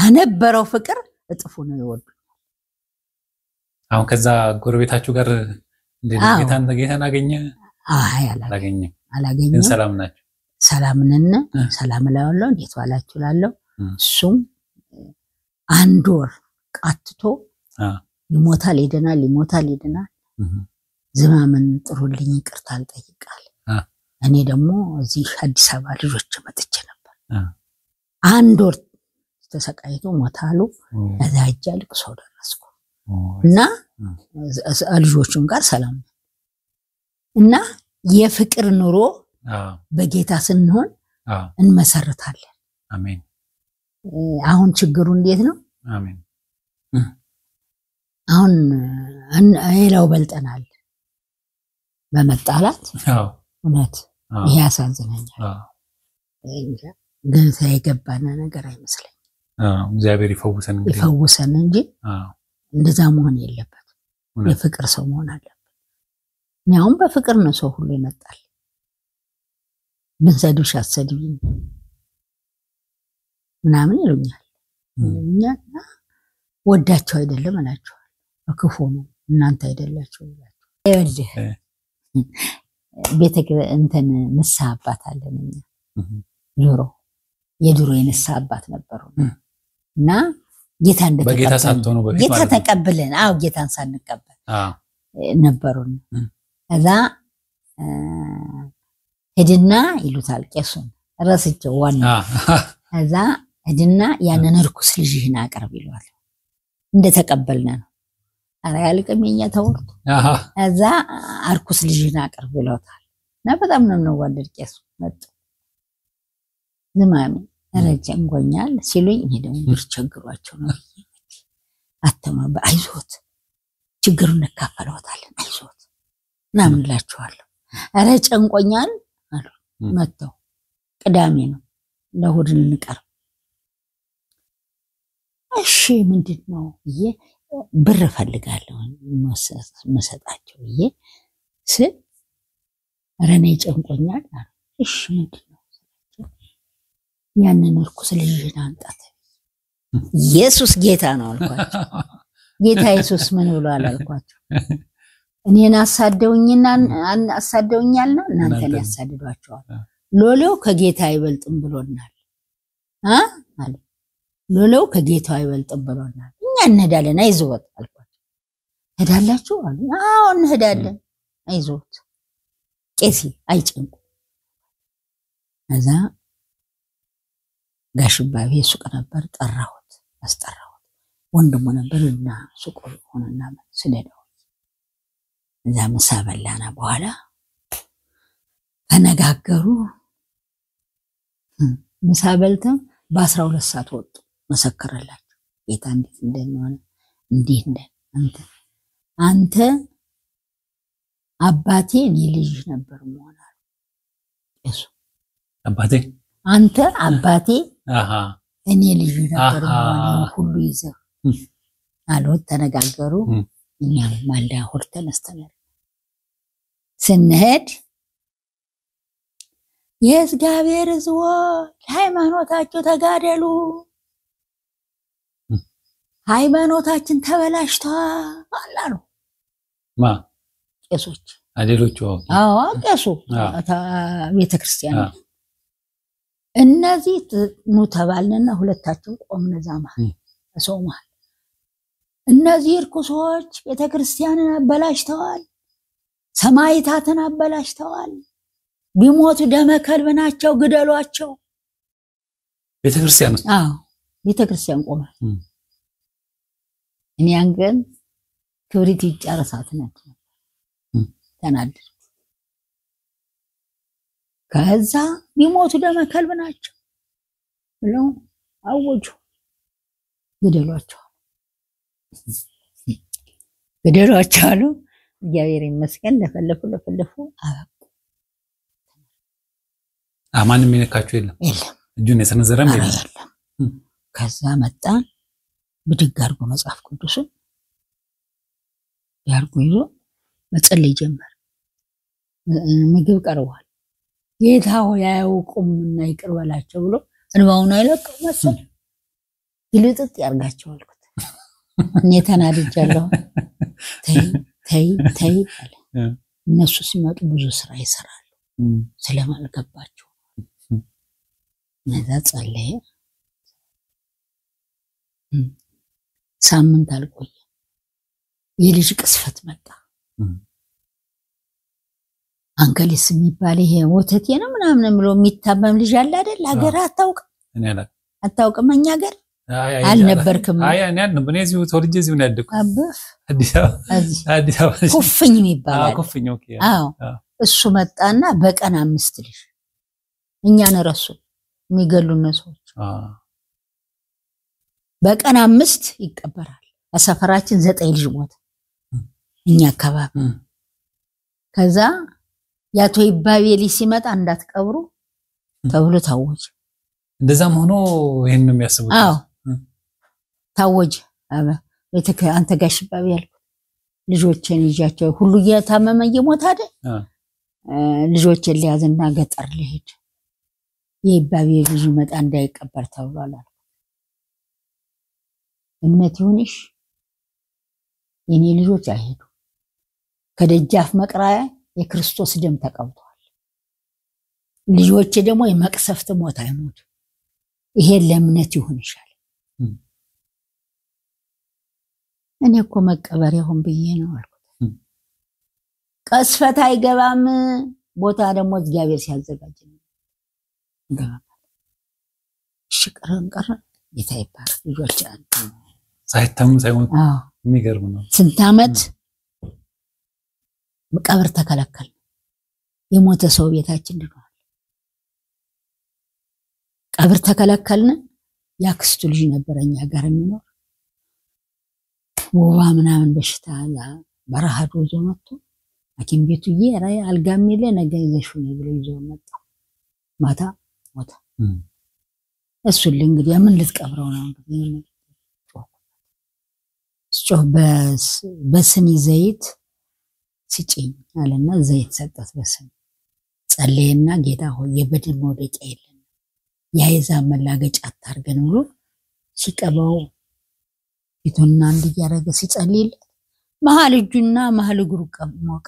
S2: አነበረው ፍቅር እጥፉ ነው ይወዱ።
S1: አሁን ከዛ ጎረቤታችሁ ጋር እንደ ጌታን አገኘ? አላገኘ ሰላም ናቸው?
S2: ሰላም ነን። ሰላም ላለው እንዴት ዋላችሁ ላለው እሱም አንድ ወር ቃትቶ ይሞታል ይደናል ዝማምን ጥሩልኝ ይቅርታ አልጠይቃል። እኔ ደግሞ እዚህ አዲስ አበባ ልጆች መጥቼ ነበር። አንድ ወር ተሰቃይቶ ሞታሉ። እዛ ጃልቅ ሰው ደረስኩ እና ልጆቹም ጋር ሰላም እና የፍቅር ኑሮ በጌታ ስንሆን እንመሰርታለን።
S1: አሜን።
S2: አሁን ችግሩ እንዴት ነው?
S1: አሜን።
S2: አሁን ሌላው በልጠናል በመጣላት እውነት ይሄ ያሳዝነኛል። ግን የገባና ነገር አይመስለኝም።
S1: እግዚአብሔር
S2: ይፈውሰን እንጂ እንደዛ መሆን የለበትም። የፍቅር ሰው መሆን አለበት። እኛውም በፍቅር ነው ሰው ሁሉ ይመጣል። ብንሰድብሽ አትሰድቢኝ ምናምን ይሉኛል። እኛ ወዳቸው አይደለም አላቸው ክፉ ነው እናንተ አይደላችሁ ይላችሁ። ይኸውልህ እንትን ንስሐ አባት አለን እኛ የድሮ የንስሐ አባት ነበሩ እና ጌታ
S1: በጌታ ሳትሆኑ በፊት
S2: ጌታ ተቀበለን ጌታን ሳንቀበል ነበሩን። እዛ ሄድና ይሉታል ቄሱን ረስቸው ዋና እዛ ሄድና ያንን ርኩስ ልጅህን አቅርብ ይሏል። እንደተቀበልነ ነው አረ ያልቀም የኛ ተወርቶ እዛ ርኩስ ልጅህን አቅርብ ይሏታል። እና በጣም ነው ወንደር ቄሱ መጡ ዝማሜ ረጀንጎኛል ሲሉኝ እኔ ደግሞ ብር ቸግሯቸው ነው አተማባ አይዞት ችግሩን እንካፈለዋለን አይዞት ናምንላችኋለሁ አረ ጨንቆኛል አሉ መተው ቅዳሜ ነው ለእሑድ ልንቀር እሺ ምንድነው ብር ፈልጋለሁ መሰጣቸው ረኔ ጨንቆኛል እሺ ምንድነው ያንን እርኩስ ልጅን አንጣት ኢየሱስ ጌታ ነው አልኳቸው ጌታ ኢየሱስ ምን ብሏል አልኳቸው እኔን አሳደውኛልና እናንተን ያሳድዷቸዋል ሎሌው ከጌታ አይበልጥም ብሎናል አለ ሎሌው ከጌታ አይበልጥም ብሎናል እኛ እንሄዳለን አይዞት አልኳቸው ሄዳላችሁ አሉ አዎ እንሄዳለን አይዞት ቄሲ አይጨንቁ እዛ ጋሽባቤ ሱቅ ነበር ጠራሁት አስጠራሁት ወንድሙ ነበርና ሱቅ ሆነና ስለደው እዛ ምሳ በላና በኋላ ተነጋገሩ ምሳ በልተው በ12 ሰዓት ወጡ መሰከረላችሁ ጌታ እንዴት እንደሆነ እንዴት አንተ አባቴ እኔ ልጅ ነበር ማለት እሱ
S1: አባቴ
S2: አንተ አባቴ እኔ ልጅ ነበር ማለት ሁሉ ይዘው አሉት ተነጋገሩ እኛም ማልዳ ሆርተን አስተናል ስንሄድ የእግዚአብሔር ሕዝብ ሃይማኖታቸው ተጋደሉ ሃይማኖታችን ተበላሽቷል አሉ
S1: ማ
S2: ቄሶች
S1: አሌሎቹ
S2: አዎ ቄሱ ቤተክርስቲያን እነዚህ ኑ ተባልነና ሁለታችን ቆምነ ዛማ ሰውማ እነዚህ እርኩሶች ቤተክርስቲያንን አበላሽተዋል ሰማይታትን አበላሽተዋል ቢሞቱ ደመ ከልብ ናቸው ግደሏቸው
S1: ቤተክርስቲያን
S2: አዎ ቤተክርስቲያን ቆመ እኔ አንገን ክብሪት ይጫረሳት ነበር ተናደድኩ ከዛ ቢሞቱ ደመ ከልብ ናቸው ብለው አወጁ ግደሏቸው አሉ እግዚአብሔር ይመስገን ለፈለፉ
S1: ማንም የሚነካቸው የለም እጁን የሰነዘረም የለም
S2: ከዛ መጣን ብድግ አድርጎ መጽሐፍ ቅዱስን ያርጉ ይዞ መጸለይ ጀመር ምግብ ቀርቧል ጌታ ሆይ አያውቁምና ይቅር በላቸው ብሎ እንባውን አይለቀው መሰል ይልጥጥ ያርጋቸው አልኩት እኔ ተናድጃለሁ ተይ አለ እነሱ ሲመጡ ብዙ ስራ ይሰራሉ ስለማልገባቸው ነዛ ጸለየ ሳምንት አልቆየ የልጅ ቅስፈት መጣ አንከሊስ የሚባል ይሄ ወተቴ ነው ምናምን ብሎ የሚታመም ልጅ አለ አይደል ሀገር አታውቅም እኛ ሀገር አልነበርክም
S1: እኔ አልነበረ እዚሁ ተወልጄ እዚሁ ነው ያደኩት አዲስ አበባ
S2: ኩፍኝ የሚባል
S1: ኩፍኝ ኦኬ
S2: አዎ እሱ መጣና በቀን 5 ልጅ እኛን ረሱ የሚገሉን ሰዎች በቀን 5 ይቀበራል አሰፈራችን 9 ልጅ ሞተ እኛ አካባቢ ከዛ ያቶ ይባቤሊ ሲመጣ እንዳትቀብሩ ተብሎ ታወጀ
S1: እንደዛም ሆኖ ይሄን ነው የሚያስቡት
S2: አዎ ታወጀ አንተ ጋሽ ይባቤ ያልኩ ልጆችን ይያቸው ሁሉ እየታመመ እየሞተ አይደል ልጆችን ሊያዝና ገጠር ልሄድ ይባቤ ልጅ መጣ እንዳይቀበር ተብሏል እምነት ይሁንሽ የኔ ልጆች አይሄዱ ከደጃፍ መቅራያ የክርስቶስ ደም ተቀብቷል ልጆች ደግሞ የመቅሰፍት ሞት አይሞቱ ይሄ ለእምነት ይሁንሻል እኔ እኮ መቀበሪያውን ብዬ ነው አልኩት ቀስፈት አይገባም ቦታ ደግሞ እግዚአብሔር ሲያዘጋጅ ነው ገባ ሽቅረን ቀረ ይታይባል ልጆች
S1: ሳይታሙ ሳይሞቱ የሚገርም ነው
S2: ስንት ዓመት መቃብር ተከለከለ የሞተ ሰው ቤታችን ድኗል ቀብር ተከለከልን ያክስቱ ልጅ ነበረኛ ጋር የሚኖር ወባ ምናምን በሽታ በረሃዱ ይዞ መጥቶ ሐኪም ቤቱ ይራይ አልጋሚለ ነገ ይዘሽው ነው ብሎ ይዞ መጣ ማታ ሞተ እሱ እንግዲህ ምን ልትቀብረው ነው እንግዲህ ጮህ በስኒ ዘይት ሲጭኝ አለና ዘይት ሰጣት በስኒ ጸለየና ጌታ ሆይ የበድን መውደቂያ የለም ያይዛ መላገጫ አታርገን ብሎ ሲቀባው ፊቱና እንዲያረገ ሲጸልይል መሃል እጁና መሃል እግሩ ቀሞቀ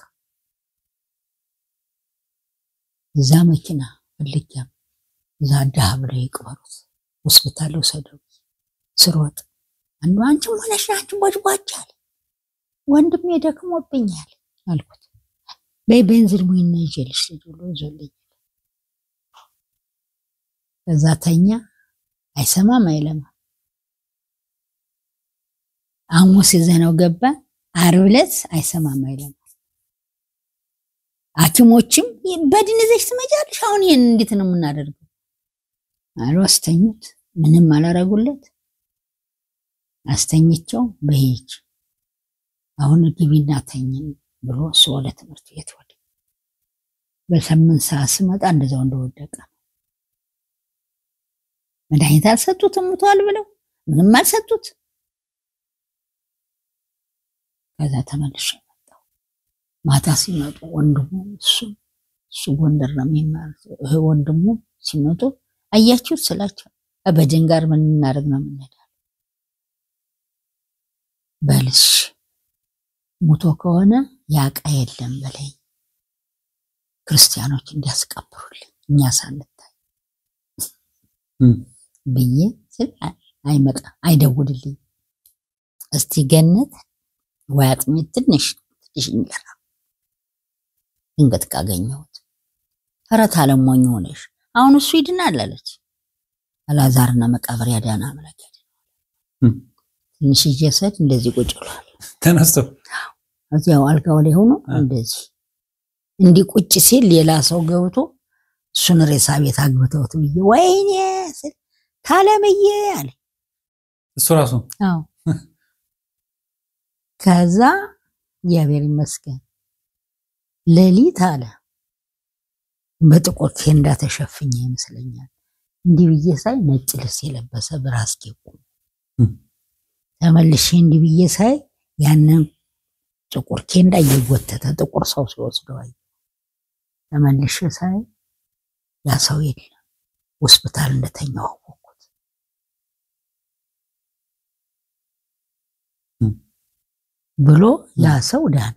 S2: እዛ መኪና ልጅም እዛ ዳብረ ይቀበሩት ሆስፒታል ወሰደው ስሮጥ አንቺ ሆነሽ አንቺ ወጅባቻል ወንድሜ ደክሞብኛል አልኩት በቤንዚን ሙይና ይጀልሽ ብሎ ይዞልኝ እዛ ተኛ አይሰማም አይለማ አሞስ ይዘነው ገባ ዓርብ ዕለት አይሰማም አይለማ ሐኪሞችም በድን ይዘሽ ትመጫለሽ አሁን ይሄን እንዴት ነው የምናደርገው አልወስተኙት ምንም አላረጉለት አስተኝቸው በሄጅ አሁን ግቢና ተኝ ብሎ ወደ ትምህርት ቤት ወደ በ8 ሰዓት ስመጣ እንደዛው እንደወደቀ መድኃኒት አልሰጡትም ሙቷል ብለው ምንም አልሰጡት ከዛ ተመልሼ መጣሁ ማታ ሲመጡ ወንድሙ እሱ ጎንደር ነው የሚማር ወንድሙ ሲመጡ አያችሁ ስላቸው አበደን ጋር ምን እናደርግ ነው የምንሄደው በልሽ ሙቶ ከሆነ ያቃ የለም በላይ ክርስቲያኖች እንዲያስቀብሩልኝ እኛ ሳንታይ ብዬ ስል አይመጣ አይደውልልኝ እስቲ ገነት ወያጥሚ ትንሽ እንጀራ እንገት ካገኘሁት ፈረት አለሞኝ ሆነሽ አሁን እሱ ይድናል አለች አላዛርና መቃብር ያዳና አምላክ ትንሽ ይጀሰድ እንደዚህ ቁጭ ብሏል
S1: ተነስቶ
S2: እዚያው አልጋው ላይ ሆኖ እንደዚህ እንዲ ቁጭ ሲል ሌላ ሰው ገብቶ እሱን ሬሳ ቤት አግብተውት ብዬ ወይኔ ታለምዬ አለ
S1: እሱ ራሱ
S2: አዎ ከዛ እግዚአብሔር ይመስገን ሌሊት አለ በጥቁር ኬንዳ ተሸፍኘ ይመስለኛል እንዲህ ብዬ ሳይ ነጭ ልብስ የለበሰ ብራስጌ ቆሞ ተመልሼ እንዲህ ብዬ ሳይ ያንን ጥቁር ኬንዳ እየጎተተ ጥቁር ሰው ሲወስደው አይ ተመልሼ ሳይ ያ ሰው የለም ሆስፒታል እንደተኛው አወቅኩት ብሎ ያ ሰው ዳነ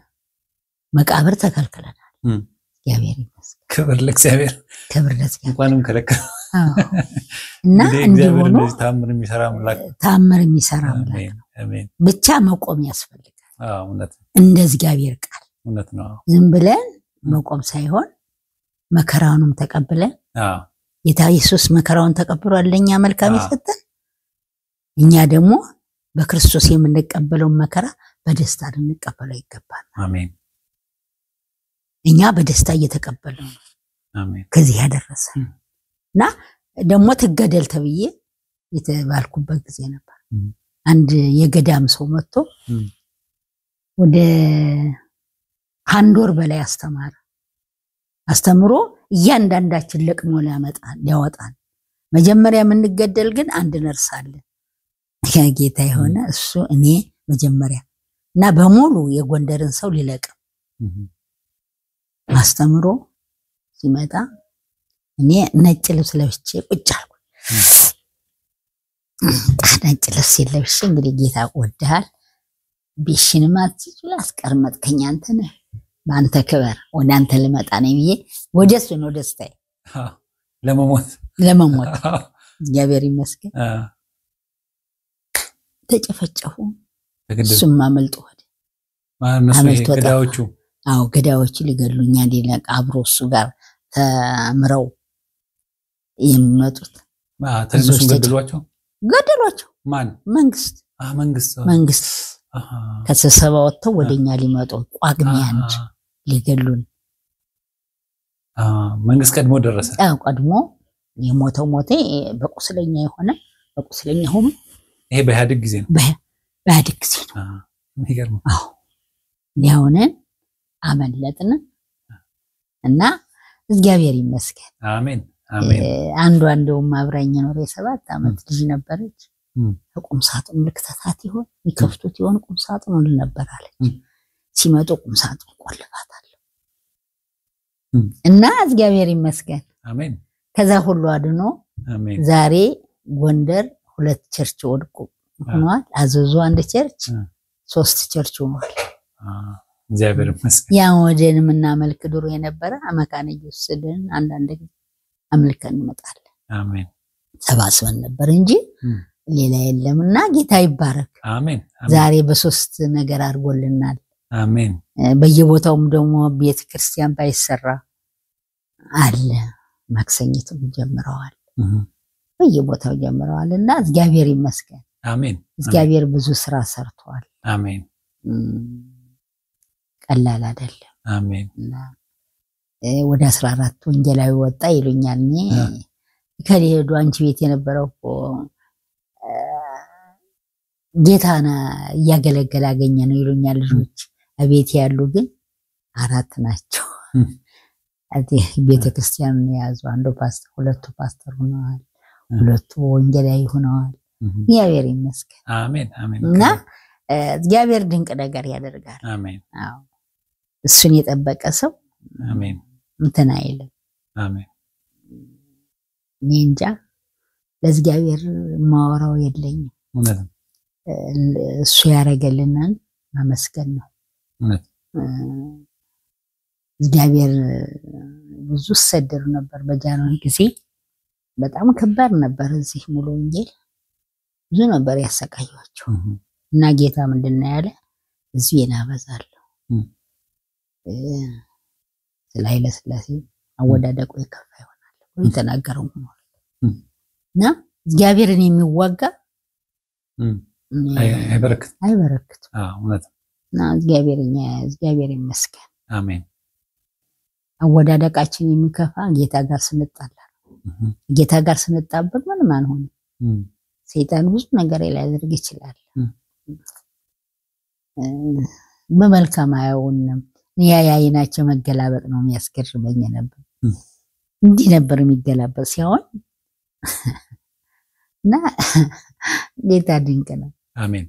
S2: መቃብር ተከልክለናል እግዚአብሔር ይመስገን
S1: ክብር ለእግዚአብሔር እንኳንም ከለከለ
S2: እና እንደሆነ ታምር የሚሰራ አምላክ ነው
S1: አሜን
S2: ብቻ መቆም ያስፈልጋል
S1: እውነት
S2: እንደ እግዚአብሔር ቃል
S1: እውነት ነው
S2: ዝም ብለን መቆም ሳይሆን መከራውንም ተቀብለን ጌታ ኢየሱስ መከራውን ተቀብሏል ለኛ መልካም ይሰጠን እኛ ደግሞ በክርስቶስ የምንቀበለው መከራ በደስታ ልንቀበለው ይገባል
S1: አሜን
S2: እኛ በደስታ እየተቀበልነው ነው
S1: አሜን
S2: ከዚህ ያደረሰና ደግሞ ትገደል ተብዬ የተባልኩበት ጊዜ ነበር አንድ የገዳም ሰው መጥቶ ወደ አንድ ወር በላይ አስተምሮ እያንዳንዳችን ለቅሞ ሊያወጣን መጀመሪያ የምንገደል ግን አንድ ነርስ አለ ጌታ የሆነ እሱ እኔ መጀመሪያ እና በሙሉ የጎንደርን ሰው ሊለቅም አስተምሮ ሲመጣ እኔ ነጭ ልብስ ለብሼ ቁጭ አልኩ ነጭ ልብስ ለብሼ እንግዲህ ጌታ ወደሃል ቢሽንማ ትችላ አስቀርመጥከኝ አንተ ነህ ባንተ ክብር ወደ አንተ ልመጣ ነኝ ብዬ ወደሱ ነው ደስታዬ
S1: ለመሞት
S2: እግዚአብሔር ይመስገን ተጨፈጨፉ እሱም አመልጦ ወደ
S1: ገዳዮቹ
S2: ገዳዮቹ ሊገሉኛ ሊለቅ አብሮ እሱ ጋር ተምረው የሚመጡት
S1: ተነሱን
S2: ገደሏቸው
S1: ማን
S2: መንግስት ከስብሰባ ወጥተው ወደኛ ሊመጡ ቋግሜ አንድ ሊገሉን
S1: መንግስት ቀድሞ ደረሰ
S2: ቀድሞ የሞተው ሞተ በቁስለኛ የሆነ በቁስለኛ ሆኖ
S1: ይሄ በኢህአዴግ ጊዜ ነው
S2: በኢህአዴግ ጊዜ ነው
S1: የሚገርም
S2: አዎ ሊሆነን አመለጥን እና እግዚአብሔር ይመስገን
S1: አሜን አሜን
S2: አንዱም አብራኝ ነው የ7 አመት ልጅ ነበረች ቁም ሳጥኑ ልክተታት ይሆን ይከፍቱት ይሆን ቁም ሳጥኑ ነበር አለች ሲመጡ ቁም ሳጥኑ ቆልፋታል እና እግዚአብሔር ይመስገን
S1: አሜን
S2: ከዛ ሁሉ አድኖ
S1: አሜን
S2: ዛሬ ጎንደር 2 ቸርች ወድቁ ሆኗል አዘዙ 1 ቸርች 3 ቸርች ሆኗል
S1: እግዚአብሔር ይመስገን
S2: ያ ወደንም እና መልክ ድሮ የነበረ አመካነ ኢየሱስን አንዳንድ አምልከን እንመጣለን
S1: አሜን
S2: ተባስበን ነበር እንጂ ሌላ የለምና ጌታ ይባረክ
S1: አሜን
S2: ዛሬ በሶስት ነገር አድርጎልናል
S1: አሜን
S2: በየቦታውም ደግሞ ቤተ ክርስቲያን ባይሰራ አለ ማክሰኝቱም ጀምረዋል በየቦታው ጀምረዋልና እግዚአብሔር ይመስገን
S1: አሜን
S2: እግዚአብሔር ብዙ ስራ ሰርቷል
S1: አሜን
S2: ቀላል አይደለም
S1: አሜን
S2: ወደ 14 ወንጌላዊ ወጣ ይሉኛል እኔ ከሌዱ አንቺ ቤት የነበረው ጌታና ያገለገለ አገኘ ነው ይሉኛል ልጆች አቤት ያሉ ግን 4 ናቸው አዲህ ቤተ ክርስቲያን ያዙ አንዱ ፓስተር ሁለቱ ፓስተር ሆነዋል ሁለቱ ወንጌላዊ ሆነዋል እግዚአብሔር ይመስገን
S1: አሜን አሜን
S2: እና እግዚአብሔር ድንቅ ነገር ያደርጋል
S1: አሜን
S2: አዎ እሱን የጠበቀ ሰው
S1: አሜን
S2: እንትን አይልም
S1: አሜን
S2: እንጃ ለእግዚአብሔር ማወራው የለኝም
S1: እውነት
S2: እሱ ያረገልናል ማመስገን ነው
S1: እውነት
S2: እግዚአብሔር ብዙ ሰደር ነበር በጃንሆይ ጊዜ በጣም ከባድ ነበር እዚህ ሙሉ ወንጌል ብዙ ነበር ያሰቃያቸው እና ጌታ ምንድነው ያለ እዚህ የናበዛለሁ ስለይለ ስላሴ አወዳደቁ ይከፋ ይሆናል ወይ ተናገረው ነው እና እግዚአብሔርን የሚዋጋ አይበረክት
S1: እውነት
S2: እና እግዚአብሔር ይመስገን
S1: አሜን
S2: አወዳደቃችን የሚከፋ ጌታ ጋር ስንጣላ ጌታ ጋር ስንጣበቅ ምንም አንሆንም ሰይጣን ብዙ ነገር ሊያደርግ ይችላል በመልካም አያውንም ያያይናቸው መገላበጥ ነው የሚያስገርመኝ ነበር እንዲህ ነበር የሚገላበጥ ሲሆን እና ጌታ ድንቅ ነው
S1: አሜን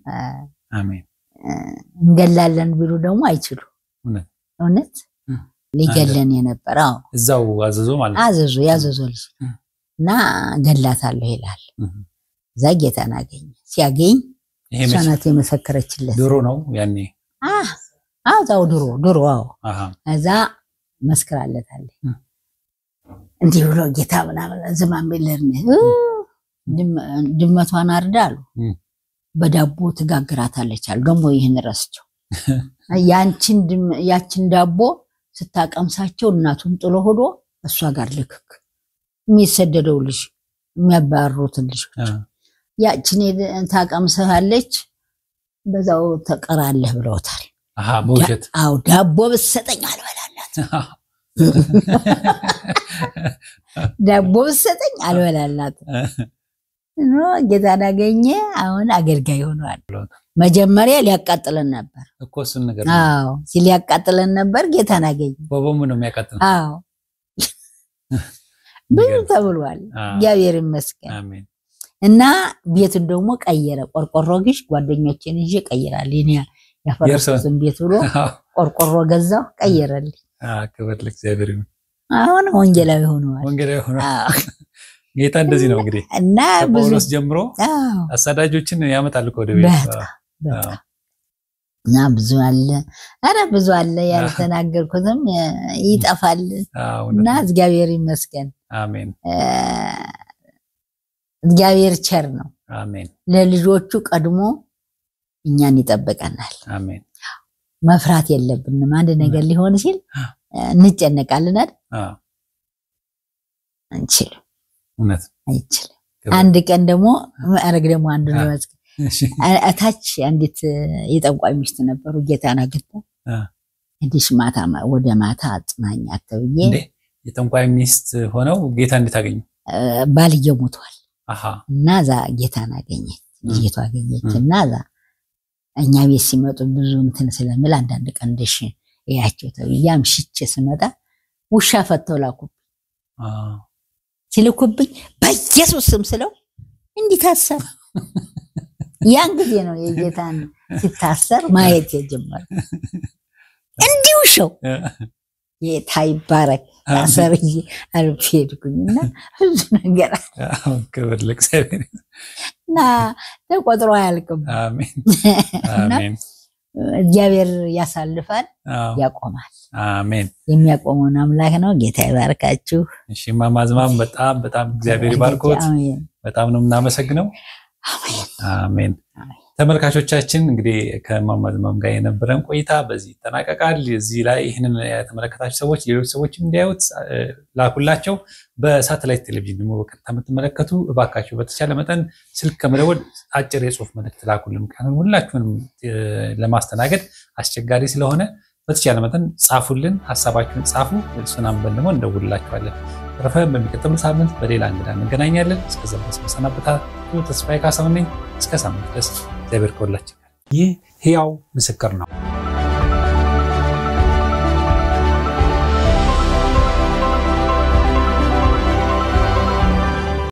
S1: አሜን
S2: እንገላለን ቢሉ ደግሞ አይችሉ እውነት ሊገለን የነበረው
S1: እዛው አዘዞ ማለት
S2: ያዘዞ ልጅ እና ገላታለሁ ይላል እዛ ጌታን አገኘ ሲያገኝ ሻናት የመሰከረችለት
S1: ድሮ ነው ያኔ
S2: አዛው ድሮ እዛ መስክራለታል እንዲህ ብሎ ጌታ ምናምን ዝማም ቢለርነ ድመቷን አርዳሉ በዳቦ ትጋግራታለች አሉ ደግሞ ይሄን ረስቸው ያችን ዳቦ ስታቀምሳቸው እናቱን ጥሎ ሆዶ እሷ ጋር ልክክ የሚሰደደው ልጅ የሚያባሩት ልጅ ያችን ታቀምሳለች በዛው ተቀራለህ ብለውታል
S1: በውሸት
S2: ዳቦ ብትሰጠኝ አልበላላት ዳቦ ብትሰጠኝ አልበላላት ነው ጌታን አገኘ አሁን አገልጋይ ሆኗል መጀመሪያ ሊያቃጥለን ነበር
S1: እኮ እሱን ነገር
S2: ሲሊያቃጥለን ነበር ጌታን አገኘ
S1: በቦም ነው የሚያቃጥለን
S2: ብዙ ተብሏል እግዚአብሔር ይመስገን
S1: አሜን
S2: እና ቤቱን ደግሞ ቀየረ ቆርቆሮ ግሽ ጓደኞቼን ይዤ ቀይራል እኔ ያፈረሱትን ቤት ብሎ ቆርቆሮ ገዛው ቀየረልኝ
S1: ክብር ለእግዚአብሔር ይሁን
S2: አሁን ወንጌላዊ ሆኗል
S1: ጌታ እንደዚህ ነው እንግዲህ
S2: እና
S1: ጳውሎስ ጀምሮ አሳዳጆችን ያመጣል ወደ ቤት
S2: እና ብዙ አለ ያልተናገርኩትም ይጠፋል እና እግዚአብሔር ይመስገን
S1: አሜን
S2: እግዚአብሔር ቸር ነው
S1: አሜን
S2: ለልጆቹ ቀድሞ እኛን ይጠብቀናል
S1: አሜን
S2: መፍራት የለብንም አንድ ነገር ሊሆን ሲል እንጨነቃለን አይደል አንችልም
S1: እውነት
S2: አይችልም አንድ ቀን ደግሞ አረግ ደግሞ አንድ ነው አታች አንዲት የጠንቋይ ሚስት ነበሩ ጌታና ገጣ እንዲሽ ማታ ወደ ማታ አጽናኛ ተብዬ
S1: የጠንቋይ ሚስት ሆነው ጌታ እንድታገኙ
S2: ባልየው ሞቷል
S1: አሃ
S2: እና ዛ ጌታን አገኘች ልጅቷ አገኘች እና ዛ እኛ ቤት ሲመጡ ብዙ እንትን ስለምል አንዳንድ ቀን ደሽ ያያቸው ተብያም ሽቼ ስመጣ ውሻ ፈተው ላኩብኝ ሲልኩብኝ በኢየሱስ ስም ስለው እንዲህ ታሰር ያን ጊዜ ነው የጌታን ሲታሰር ማየት የጀመረው እንዲሁ ሸው የታይባረክ ታሰርይ አልፈድኩኝና ብዙ ነገር
S1: ክብር ለእግዚአብሔር
S2: እና ተቆጥሮ አያልቅም
S1: አሜን አሜን
S2: እግዚአብሔር ያሳልፋል ያቆማል
S1: አሜን
S2: የሚያቆመውን አምላክ ነው ጌታ ይባርካችሁ
S1: እሺ ማማዝማም በጣም እግዚአብሔር ይባርኮት በጣም ነው እናመሰግነው አሜን ተመልካቾቻችን እንግዲህ ከማማዝማም ጋር የነበረን ቆይታ በዚህ ተናቀቃል እዚህ ላይ ይሄንን የተመለከታችሁ ሰዎች ሌሎች ሰዎችም እንዲያዩት ላኩላቸው በሳተላይት ቴሌቪዥን ደግሞ በቀጥታ የምትመለከቱ እባካችሁ በተቻለ መጠን ስልክ ከመደወል አጭር የጽሁፍ መልእክት ላኩልን ምክንያቱም ሁላችሁንም ለማስተናገድ አስቸጋሪ ስለሆነ በተቻለ መጠን ጻፉልን ሐሳባችሁን ጻፉ እሱን አንበል ደግሞ እንደውልላችኋለን ረፈም በሚቀጥለው ሳምንት በሌላ እንግዳ እንገናኛለን እስከዚያ ድረስ ተስፋዬ ካሳሁን ነኝ እስከ ሳምንት ድረስ እግዚአብሔር ከሁላችን ጋር ይህ ሕያው ምስክር ነው